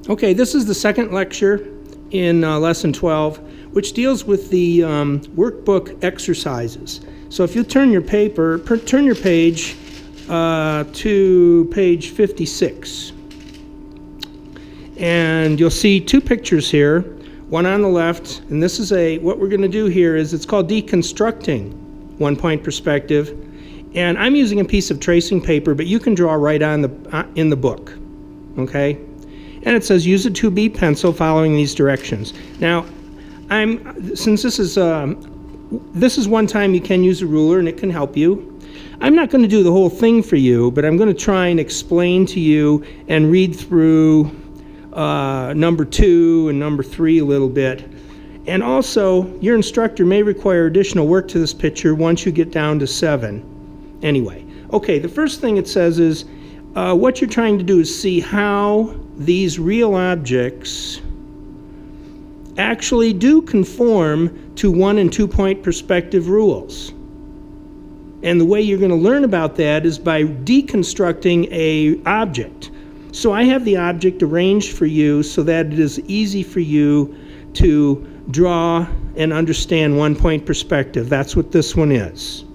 Okay, this is the second lecture in Lesson 12, which deals with the workbook exercises. So if you turn your page to page 56. And you'll see two pictures here, one on the left, and this is what we're going to do here is it's called deconstructing one-point perspective. And I'm using a piece of tracing paper, but you can draw right on in the book, okay? And it says use a 2B pencil following these directions. Now, since this is one time you can use a ruler and it can help you. I'm not going to do the whole thing for you, but I'm going to try and explain to you and read through number 2 and number 3 a little bit. And also, your instructor may require additional work to this picture once you get down to 7. Anyway, okay, the first thing it says is what you're trying to do is see how these real objects actually do conform to 1 and 2 point perspective rules. And the way you're going to learn about that is by deconstructing a object. So I have the object arranged for you so that it is easy for you to draw and understand 1 point perspective. That's what this one is,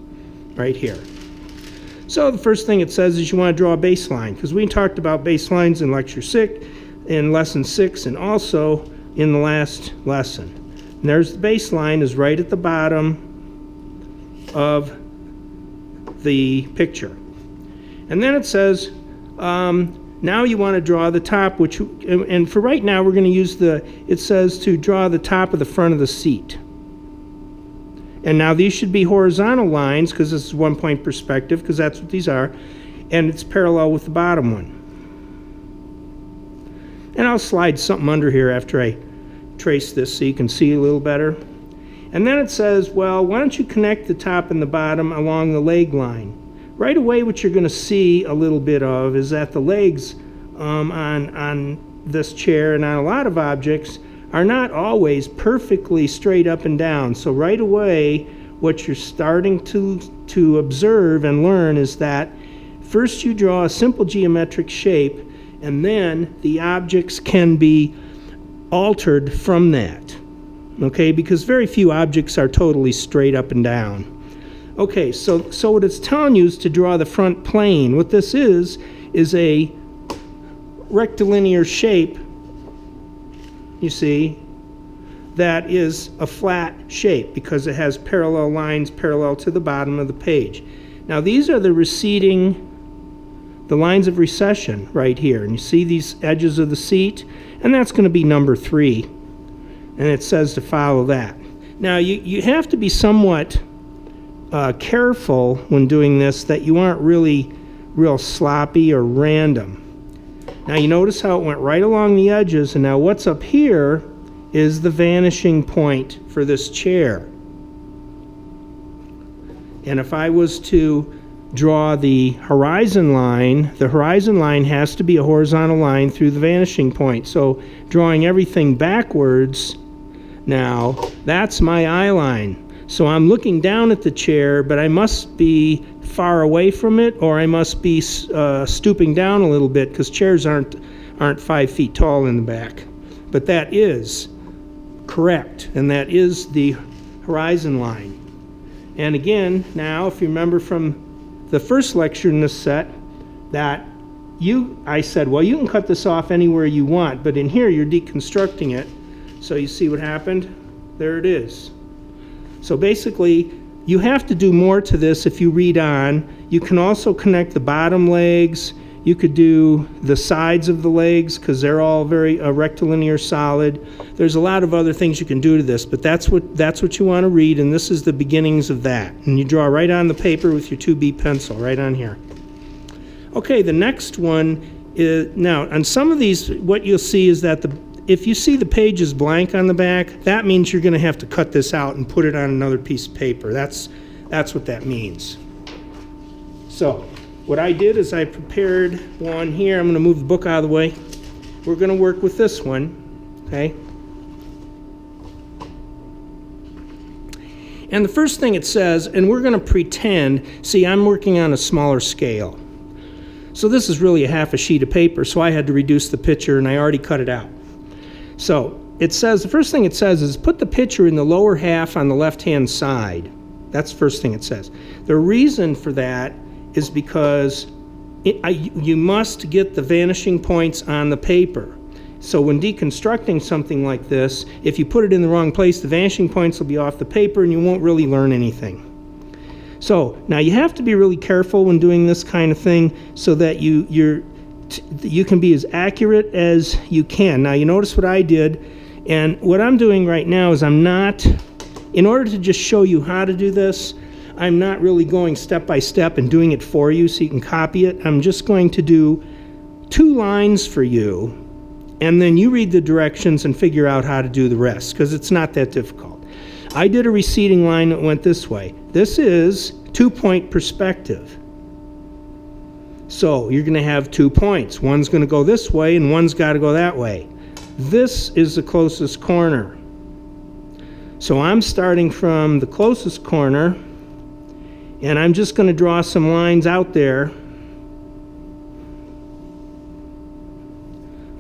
right here. So the first thing it says is you want to draw a baseline, because we talked about baselines in lecture 6, in lesson 6, and also in the last lesson. And there's the baseline is right at the bottom of the picture. And then it says, now you want to draw the top, and for right now we're going to use it says to draw the top of the front of the seat. And now these should be horizontal lines because this is 1 point perspective, because that's what these are, and it's parallel with the bottom one. And I'll slide something under here after I trace this so you can see a little better. And then it says, well, why don't you connect the top and the bottom along the leg line? Right away what you're going to see a little bit of is that the legs on this chair and on a lot of objects are not always perfectly straight up and down. So right away, what you're starting to observe and learn is that first you draw a simple geometric shape, and then the objects can be altered from that. Okay, because very few objects are totally straight up and down. Okay, so what it's telling you is to draw the front plane. What this is a rectilinear shape, you see, that is a flat shape because it has parallel lines parallel to the bottom of the page. Now these are the lines of recession right here. And you see these edges of the seat? And that's going to be number 3. And it says to follow that. Now you have to be somewhat careful when doing this that you aren't real sloppy or random. Now you notice how it went right along the edges, and now what's up here is the vanishing point for this chair. And if I was to draw the horizon line has to be a horizontal line through the vanishing point. So drawing everything backwards, now that's my eye line. So I'm looking down at the chair, but I must be far away from it, or I must be stooping down a little bit, because chairs aren't 5 feet tall in the back. But that is correct, and that is the horizon line. And again, now if you remember from the first lecture in this set, I said, well, you can cut this off anywhere you want, but in here you're deconstructing it. So you see what happened? There it is. So basically, you have to do more to this if you read on. You can also connect the bottom legs. You could do the sides of the legs because they're all very rectilinear solid. There's a lot of other things you can do to this, but that's what you want to read, and this is the beginnings of that. And you draw right on the paper with your 2B pencil, right on here. Okay, the next one is, now on some of these, what you'll see is that if you see the page is blank on the back, that means you're going to have to cut this out and put it on another piece of paper. That's what that means. So what I did is I prepared one here. I'm going to move the book out of the way. We're going to work with this one, okay? And the first thing it says, and we're going to pretend, see, I'm working on a smaller scale. So this is really a half a sheet of paper, so I had to reduce the picture, and I already cut it out. So it says, the first thing it says is put the picture in the lower half on the left-hand side. That's the first thing it says. The reason for that is because you must get the vanishing points on the paper. So when deconstructing something like this, if you put it in the wrong place, the vanishing points will be off the paper and you won't really learn anything. So now you have to be really careful when doing this kind of thing so that you can be as accurate as you can. Now you notice what I did, and what I'm doing right now is in order to just show you how to do this, I'm not really going step by step and doing it for you so you can copy it. I'm just going to do 2 lines for you, and then you read the directions and figure out how to do the rest, because it's not that difficult. I did a receding line that went this way. This is 2-point perspective. So you're going to have 2 points. One's going to go this way and one's got to go that way. This is the closest corner. So I'm starting from the closest corner, and I'm just going to draw some lines out there.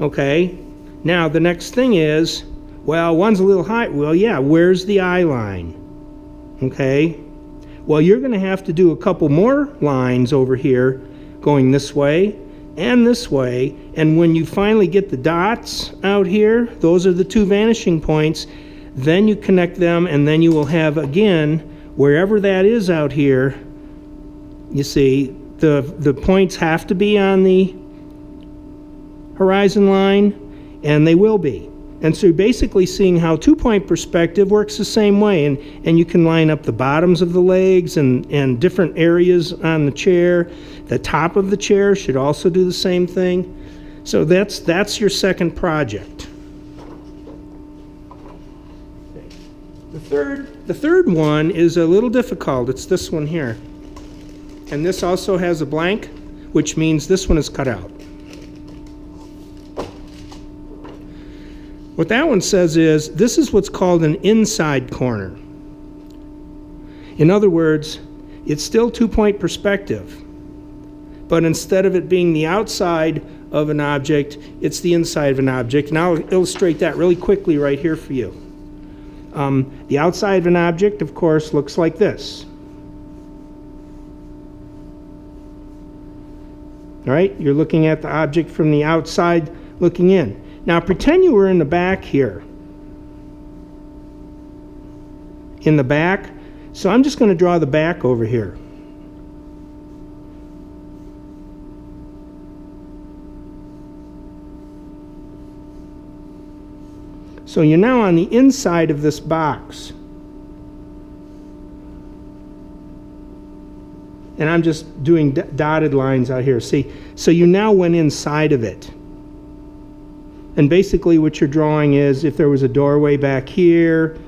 Okay, now the next thing is, well, one's a little high. Well, yeah, where's the eye line? Okay, well, you're going to have to do a couple more lines over here going this way and this way, and when you finally get the dots out here, those are the 2 vanishing points, then you connect them, and then you will have, again, wherever that is out here, you see, the points have to be on the horizon line, and they will be. And so you're basically seeing how 2-point perspective works the same way, and you can line up the bottoms of the legs and different areas on the chair. The top of the chair should also do the same thing. So that's your second project. The third one is a little difficult. It's this one here. And this also has a blank, which means this one is cut out. What that one says is, this is what's called an inside corner. In other words, it's still 2-point perspective, but instead of it being the outside of an object, it's the inside of an object. And I'll illustrate that really quickly right here for you. The outside of an object, of course, looks like this. All right, you're looking at the object from the outside looking in. Now pretend you were in the back here. In the back, so I'm just going to draw the back over here. So you're now on the inside of this box. And I'm just doing dotted lines out here. See, so you now went inside of it. And basically what you're drawing is if there was a doorway back here,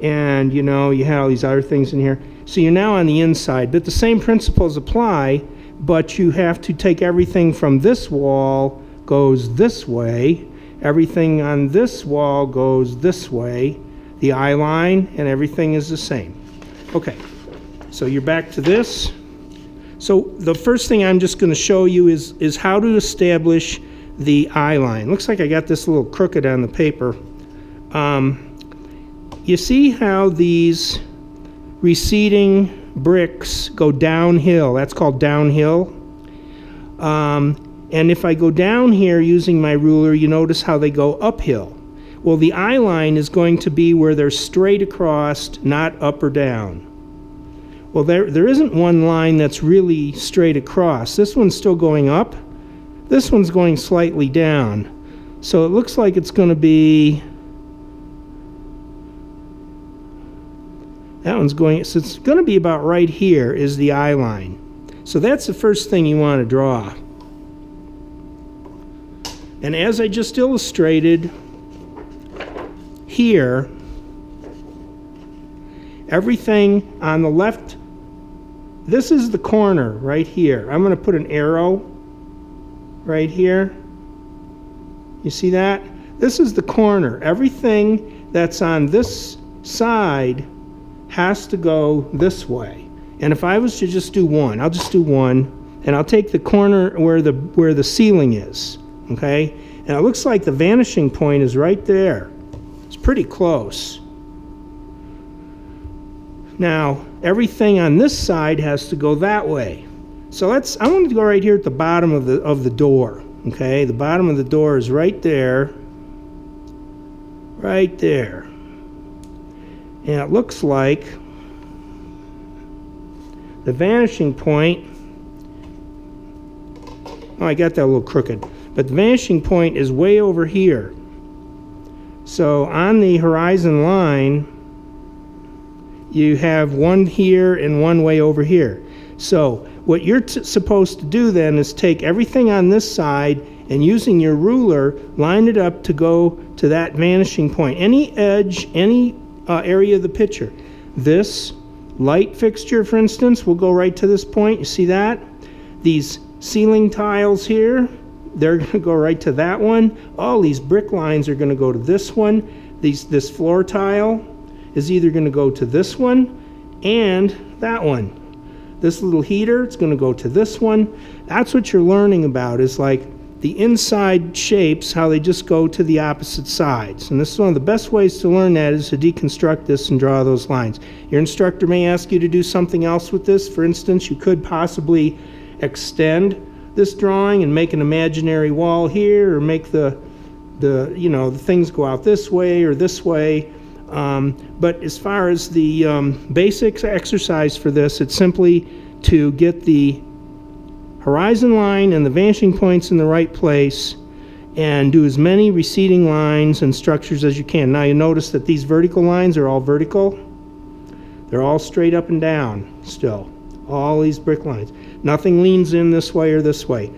and you know, you had all these other things in here. So you're now on the inside, but the same principles apply, but you have to take everything from this wall goes this way, everything on this wall goes this way, the eye line, and everything is the same. Okay, so you're back to this. So the first thing I'm just going to show you is how to establish the eye line. Looks like I got this a little crooked on the paper. You see how these receding bricks go downhill? That's called downhill. And if I go down here using my ruler, you notice how they go uphill. Well, the eye line is going to be where they're straight across, not up or down. Well, there isn't one line that's really straight across. This one's still going up. This one's going slightly down. So it looks like it's going to be, that one's going, so it's going to be about right here is the eye line. So that's the first thing you want to draw. And as I just illustrated here, everything on the left, this is the corner right here. I'm going to put an arrow right here. You see that? This is the corner. Everything that's on this side has to go this way. And if I was to just do one, I'll just do one. and I'll take the corner where the ceiling is, okay? And it looks like the vanishing point is right there. It's pretty close. Now, everything on this side has to go that way. So I want to go right here at the bottom of the door, okay? The bottom of the door is right there. Right there. And it looks like the vanishing point, oh, I got that a little crooked, but the vanishing point is way over here. So on the horizon line, you have one here and one way over here. So what you're supposed to do then is take everything on this side and using your ruler, line it up to go to that vanishing point. Any edge, any area of the picture. This light fixture, for instance, will go right to this point. You see that? These ceiling tiles here, they're going to go right to that one. All these brick lines are going to go to this one. This floor tile is either going to go to this one and that one. This little heater, it's going to go to this one. That's what you're learning about, is like the inside shapes, how they just go to the opposite sides. And this is one of the best ways to learn that, is to deconstruct this and draw those lines. Your instructor may ask you to do something else with this. For instance, you could possibly extend this drawing and make an imaginary wall here, or make the things go out this way or this way. But as far as the basics exercise for this, it's simply to get the horizon line and the vanishing points in the right place and do as many receding lines and structures as you can. Now you notice that these vertical lines are all vertical. They're all straight up and down still. All these brick lines. Nothing leans in this way or this way.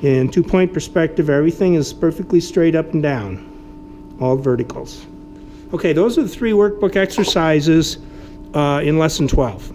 In two-point perspective, everything is perfectly straight up and down. All verticals. Okay, those are the 3 workbook exercises in Lesson 12.